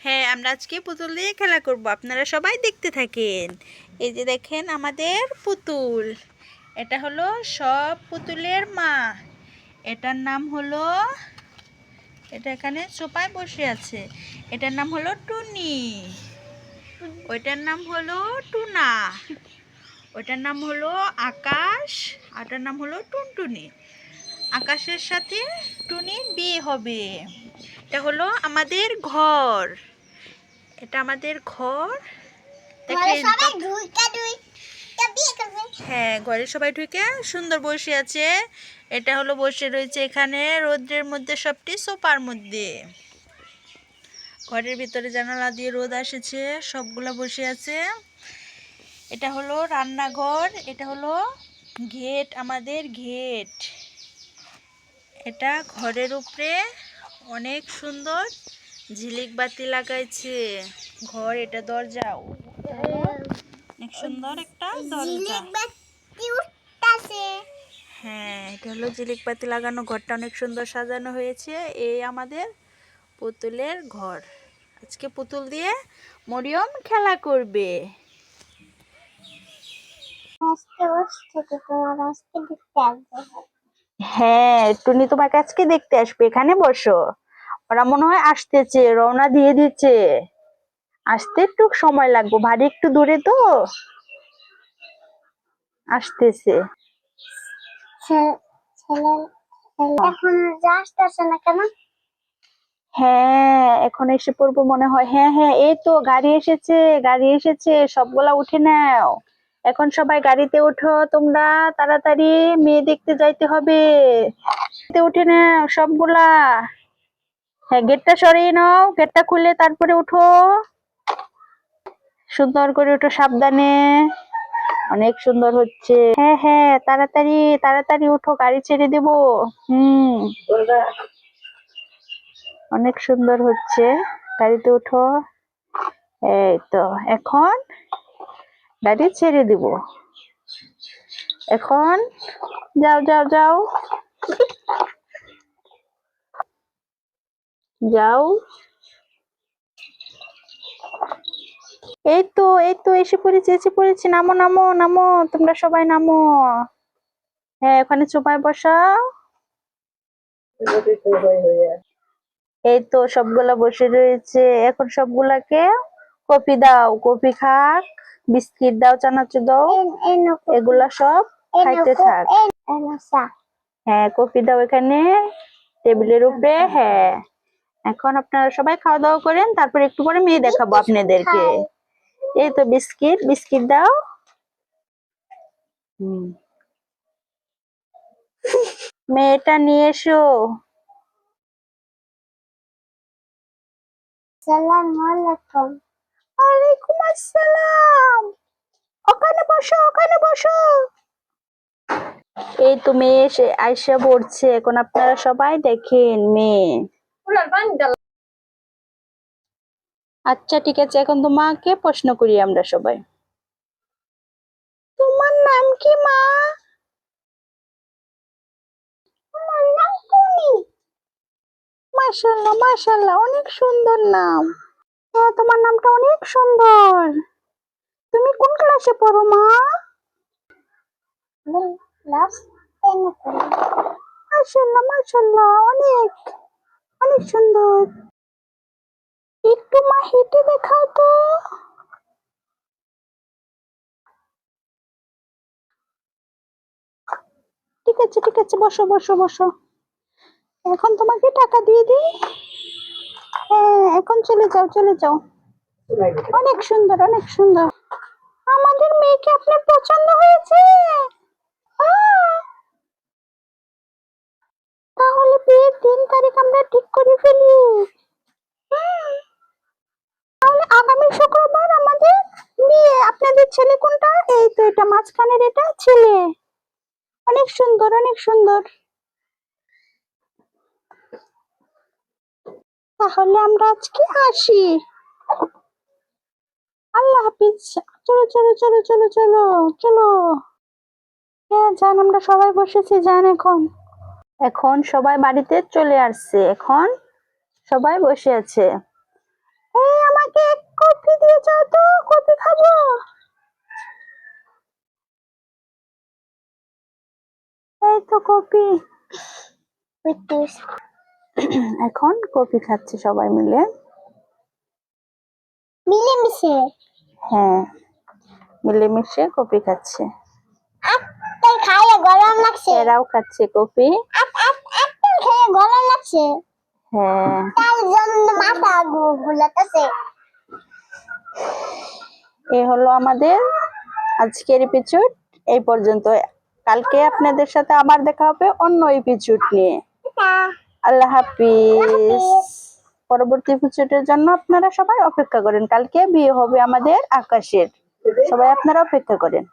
হ্যাঁ, আমরা আজকে পুতুল দিয়ে খেলা করব, আপনারা সবাই দেখতে থাকেন। এই যে দেখেন আমাদের পুতুল, এটা হলো সব পুতুলের মা। এটার নাম হলো, এটা এখানে সোফায় বসে আছে, এটার নাম হলো টুনি। ওইটার নাম হলো টুনা। ওইটার নাম হলো আকাশ। আর ওটার নাম হলো টুনটুনি। আকাশের সাথে টুনির বিয়ে হবে। এটা হলো আমাদের ঘর। এটা আমাদের ঘর। দেখেন, হ্যাঁ, ঘরে সবাই ঢুকে সুন্দর বসে আছে। এটা হলো বসে রয়েছে এখানে রোদ্রের মধ্যে, সবটি সোফার মধ্যে। ঘরের ভিতরে জানালা দিয়ে রোদ এসেছে, সবগুলা বসে আছে। এটা হলো রান্নাঘর। এটা হলো গেট, আমাদের গেট। এটা ঘরের উপরে অনেক সুন্দর ঝিলিক বাতি লাগাইছে। ঘর, এটা দরজা, অনেক সুন্দর একটা দরজা। হ্যাঁ, এটা হলো ঝিলিক বাতি লাগানো ঘরটা, অনেক সুন্দর সাজানো হয়েছে। এই আমাদের পুতুলের ঘর। আজকে পুতুল দিয়ে মরিয়ম খেলা করবে। হ্যাঁ, টুনি তোমাকে আজকে দেখতে আসবে, এখানে বসো। ওরা মনে হয় আসতেছে, রওনা দিয়ে দিচ্ছে। আসতে একটু সময় লাগবে, বাড়ি একটু দূরে তো, আসতেছে। হ্যাঁ, এখন এসে পড়বো মনে হয়। হ্যাঁ হ্যাঁ, এই তো গাড়ি এসেছে, গাড়ি এসেছে, সবগুলা উঠে নাও। এখন সবাই গাড়িতে ওঠো, তোমরা তাড়াতাড়ি মেয়ে দেখতে যাইতে হবে। উঠে নাও সবগুলা। হ্যাঁ, গেটটা সরিয়ে নাও, গেটটা খুলে তারপরে উঠো। সুন্দর করে উঠো, সাবধানে। অনেক সুন্দর হচ্ছে। হ্যাঁ হ্যাঁ, তাড়াতাড়ি তাড়াতাড়ি উঠো, গাড়ি ছেড়ে দেবো। অনেক সুন্দর হচ্ছে, গাড়িতে উঠো। এই তো, এখন গাড়ি ছেড়ে দিব। এখন যাও যাও যাও যাও। এই তো এই তো, এসে পড়েছি এসে পড়েছি। নামো নামো নামো, তোমরা সবাই নামো। হ্যাঁ, ওখানে সোফায় বসাও। এই তো সবগুলা বসে রয়েছে। এখন সবগুলাকে কফি দাও, কফি খাক। বিস্কিট দাও, চানাচুর দাও, এগুলা সব খাইতে থাক। হ্যাঁ, কফি দাও এখানে টেবিলের উপরে। হ্যাঁ, এখন আপনারা সবাই খাওয়া দাওয়া করেন, তারপর একটু পরে মেয়ে দেখাবো আপনাদেরকে। এই তো বিস্কিট, বিস্কিট দাও। মেয়েটা নিয়ে এসো। ওয়ালাইকুম আসসালাম। ওখানে বসো, ওখানে বসো। এই তো মেয়ে এসে আইসা পড়ছে, এখন আপনারা সবাই দেখেন মেয়ে। আচ্ছা ঠিক আছে, এখন তোমাকে প্রশ্ন করি আমরা সবাই। তোমার নাম কি মা? আমার নাম টুনি। মাশাআল্লাহ মাশাআল্লাহ, অনেক সুন্দর নাম। হ্যাঁ, তোমার নামটা অনেক সুন্দর। তুমি কোন ক্লাসে পড়ো মা? ক্লাস 10 এ পড়ি। মাশাআল্লাহ মাশাআল্লাহ, অনেক অনেক সুন্দর। একটু মা হেঁটে দেখাও তো। ঠিক আছে ঠিক আছে, বসো বসো বসো। এখন তোমাকে টাকা দিয়ে দিই। হ্যাঁ, এখন চলে যাও চলে যাও। অনেক সুন্দর অনেক সুন্দর। আমাদের মেয়েকে আপনার পছন্দ হয়েছে? আহ, তাহলে বিয়ের 3 তারিখ আমরা ঠিক করে ফেলি। তাহলে আগামী শুক্রবার আমাদের বিয়ে। আপনাদের ছেলে কোনটা? এই তো, এটা মাঝখানের, এটা ছেলে। অনেক সুন্দর অনেক সুন্দর। তাহলে আমরা আজকে আসি। আল্লাহ হাফিজ। চলো চলো চলো চলো চলো চলো। হ্যাঁ যান, আমরা সবাই বসেছি, যান এখন। এখন সবাই বাড়িতে চলে আসছে, এখন সবাই বসে আছে। এই তো কপি। এখন কপি খাচ্ছে সবাই মিলে মিলেমিশে। হ্যাঁ, মিলেমিশে কপি খাচ্ছে। খাইয়ে গরম লাগছে। এরাও খাচ্ছে কপি। খেয়ে গরম লাগছে। হ্যাঁ, তার জন্য মাথা ঘুলাতেছে। এই হলো আমাদের আজকের এপিসোড। এই পর্যন্ত। কালকে আপনাদের সাথে আবার দেখা হবে অন্য এপিসোড নিয়ে। আল্লাহ হাফিজ। পরবর্তী এপিসোডের জন্য আপনারা সবাই অপেক্ষা করেন। কালকে বিয়ে হবে আমাদের আকাশের। সবাই আপনারা অপেক্ষা করেন।